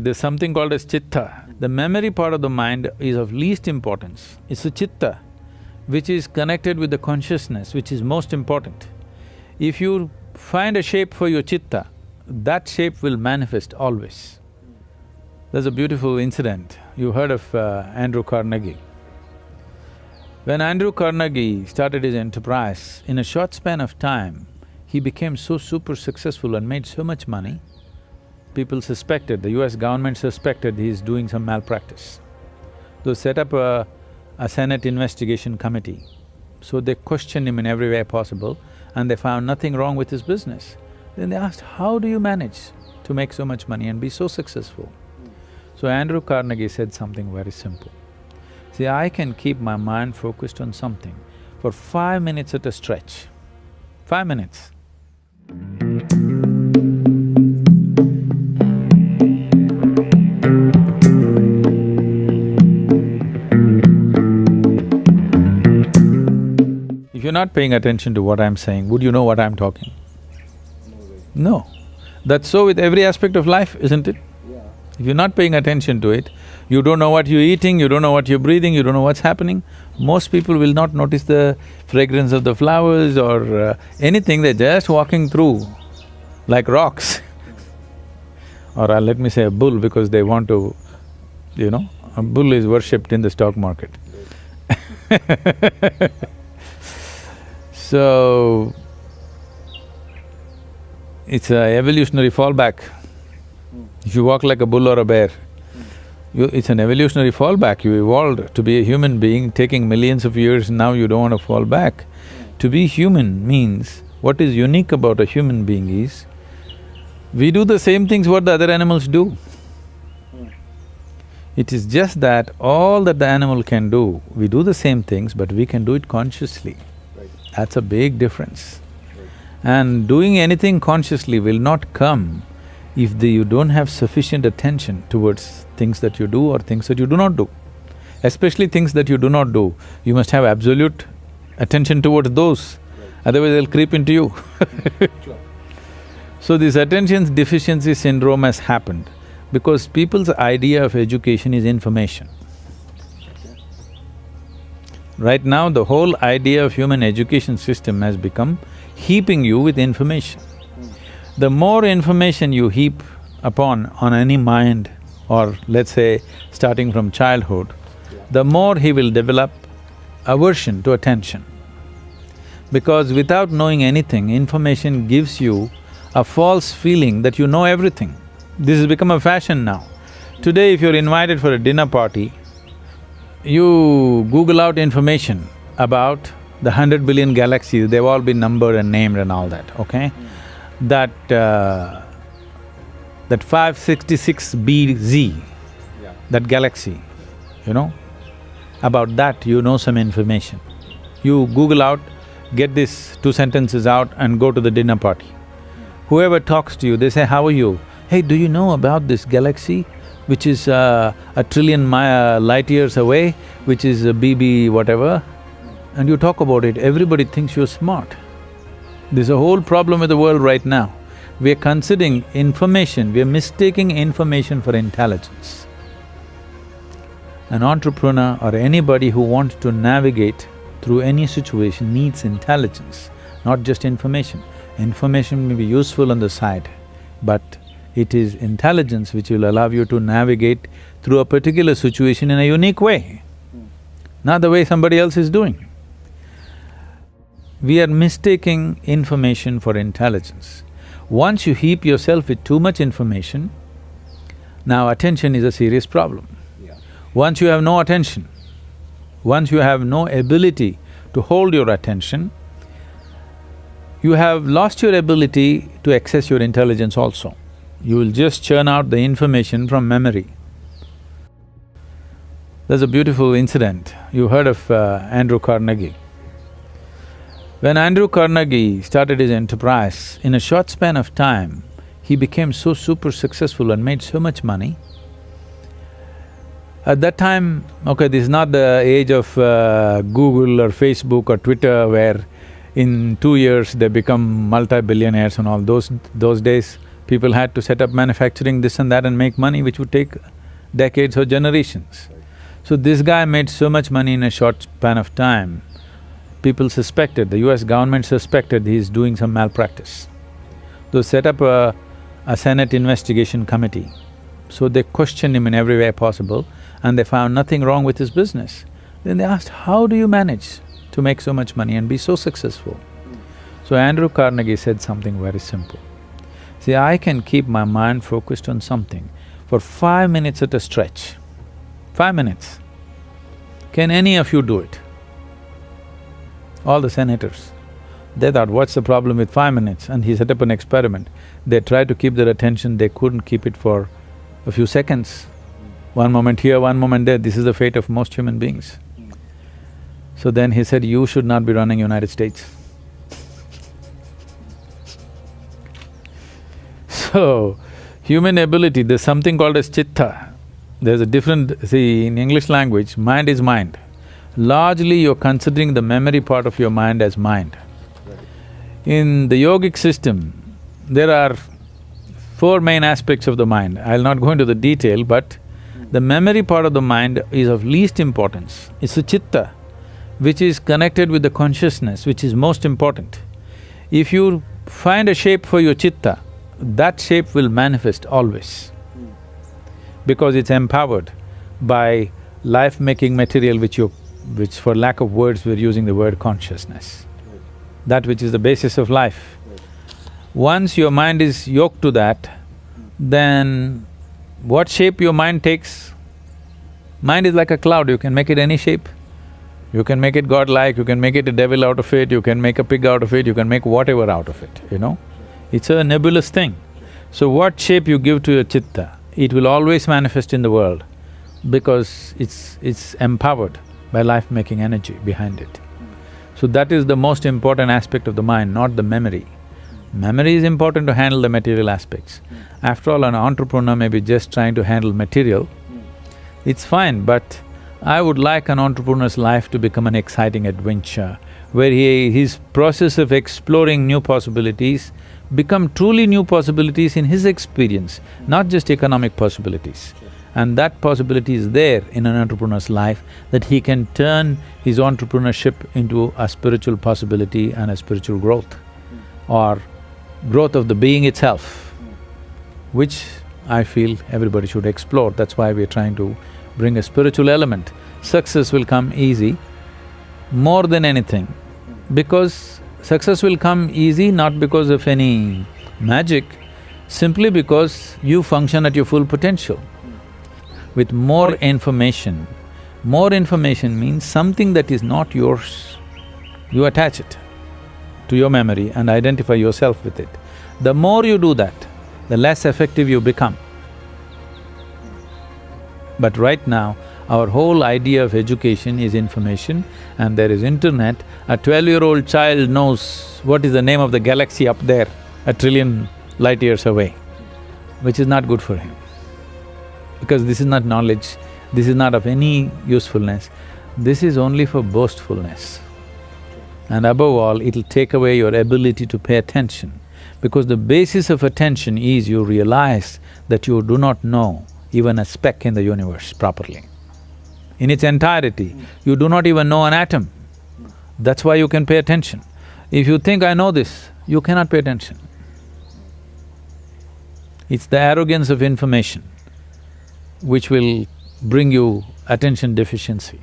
There's something called as chitta. The memory part of the mind is of least importance. It's the chitta which is connected with the consciousness, which is most important. If you find a shape for your chitta, that shape will manifest always. There's a beautiful incident. You heard of Andrew Carnegie. When Andrew Carnegie started his enterprise, in a short span of time, he became so super successful and made so much money, people suspected, the US government suspected he's doing some malpractice. They set up a Senate investigation committee. So they questioned him in every way possible and they found nothing wrong with his business. Then they asked, how do you manage to make so much money and be so successful? So Andrew Carnegie said something very simple. See, I can keep my mind focused on something for 5 minutes at a stretch. 5 minutes. If you're not paying attention to what I'm saying, would you know what I'm talking? No. That's so with every aspect of life, isn't it? Yeah. If you're not paying attention to it, you don't know what you're eating, you don't know what you're breathing, you don't know what's happening. Most people will not notice the fragrance of the flowers or anything, they're just walking through like rocks. Or let me say a bull because they want to, a bull is worshipped in the stock market. So, it's a evolutionary fallback. If you walk like a bull or a bear, it's an evolutionary fallback. You evolved to be a human being, taking millions of years, now you don't want to fall back. To be human means, what is unique about a human being is, we do the same things what the other animals do. It is just that all that the animal can do, we do the same things, but we can do it consciously. That's a big difference. And doing anything consciously will not come if you don't have sufficient attention towards things that you do or things that you do not do. Especially things that you do not do, you must have absolute attention towards those, otherwise they'll creep into you. So this attention deficiency syndrome has happened because people's idea of education is information. Right now, the whole idea of human education system has become heaping you with information. The more information you heap upon on any mind, or let's say starting from childhood, the more he will develop aversion to attention. Because without knowing anything, information gives you a false feeling that you know everything. This has become a fashion now. Today, if you're invited for a dinner party, you Google out information about the 100 billion galaxies, they've all been numbered and named and all that, okay? That 566BZ, that galaxy, about that you know some information. You Google out, get these 2 sentences out and go to the dinner party. Whoever talks to you, they say, how are you? Hey, do you know about this galaxy which is a trillion light years away, which is a BB whatever? And you talk about it, everybody thinks you're smart. There's a whole problem with the world right now. We are considering information, we are mistaking information for intelligence. An entrepreneur or anybody who wants to navigate through any situation needs intelligence, not just information. Information may be useful on the side, but it is intelligence which will allow you to navigate through a particular situation in a unique way, not the way somebody else is doing. We are mistaking information for intelligence. Once you heap yourself with too much information, now attention is a serious problem. Once you have no attention, once you have no ability to hold your attention, you have lost your ability to access your intelligence also. You will just churn out the information from memory. There's a beautiful incident. You heard of Andrew Carnegie. When Andrew Carnegie started his enterprise, in a short span of time, he became so super successful and made so much money. At that time, okay, this is not the age of Google or Facebook or Twitter where in 2 years they become multi-billionaires and all. Those days, People had to set up manufacturing this and that and make money which would take decades or generations. So this guy made so much money in a short span of time, people suspected, the US government suspected he's doing some malpractice. They set up a Senate investigation committee. So they questioned him in every way possible and they found nothing wrong with his business. Then they asked, how do you manage to make so much money and be so successful? So Andrew Carnegie said something very simple. See, I can keep my mind focused on something for 5 minutes at a stretch. 5 minutes. Can any of you do it? All the senators. They thought, what's the problem with 5 minutes? And he set up an experiment. They tried to keep their attention, they couldn't keep it for a few seconds. One moment here, one moment there, this is the fate of most human beings. So then he said, you should not be running United States. So, human ability, there's something called as chitta. There's a different… see, in English language, mind is mind. Largely you're considering the memory part of your mind as mind. In the yogic system, there are 4 main aspects of the mind. I'll not go into the detail, but the memory part of the mind is of least importance. It's the chitta, which is connected with the consciousness, which is most important. If you find a shape for your chitta, that shape will manifest always, because it's empowered by life-making material which for lack of words we're using the word consciousness, that which is the basis of life. Once your mind is yoked to that, then what shape your mind takes? Mind is like a cloud, you can make it any shape. You can make it godlike, you can make it a devil out of it, you can make a pig out of it, you can make whatever out of it, you know? It's a nebulous thing. So what shape you give to your chitta, it will always manifest in the world because it's empowered by life-making energy behind it. So that is the most important aspect of the mind, not the memory. Memory is important to handle the material aspects. After all, an entrepreneur may be just trying to handle material, it's fine, but I would like an entrepreneur's life to become an exciting adventure, where his process of exploring new possibilities become truly new possibilities in his experience, not just economic possibilities. And that possibility is there in an entrepreneur's life, that he can turn his entrepreneurship into a spiritual possibility and a spiritual growth, or growth of the being itself, which I feel everybody should explore. That's why we're trying to bring a spiritual element. Success will come easy more than anything, because success will come easy not because of any magic, simply because you function at your full potential. With more information means something that is not yours, you attach it to your memory and identify yourself with it. The more you do that, the less effective you become. But right now, our whole idea of education is information, and there is internet. A 12-year-old child knows what is the name of the galaxy up there, a trillion light years away, which is not good for him. Because this is not knowledge, this is not of any usefulness, this is only for boastfulness. And above all, it'll take away your ability to pay attention, because the basis of attention is you realize that you do not know even a speck in the universe properly. In its entirety, you do not even know an atom. That's why you can pay attention. If you think, I know this, you cannot pay attention. It's the arrogance of information which will bring you attention deficiency.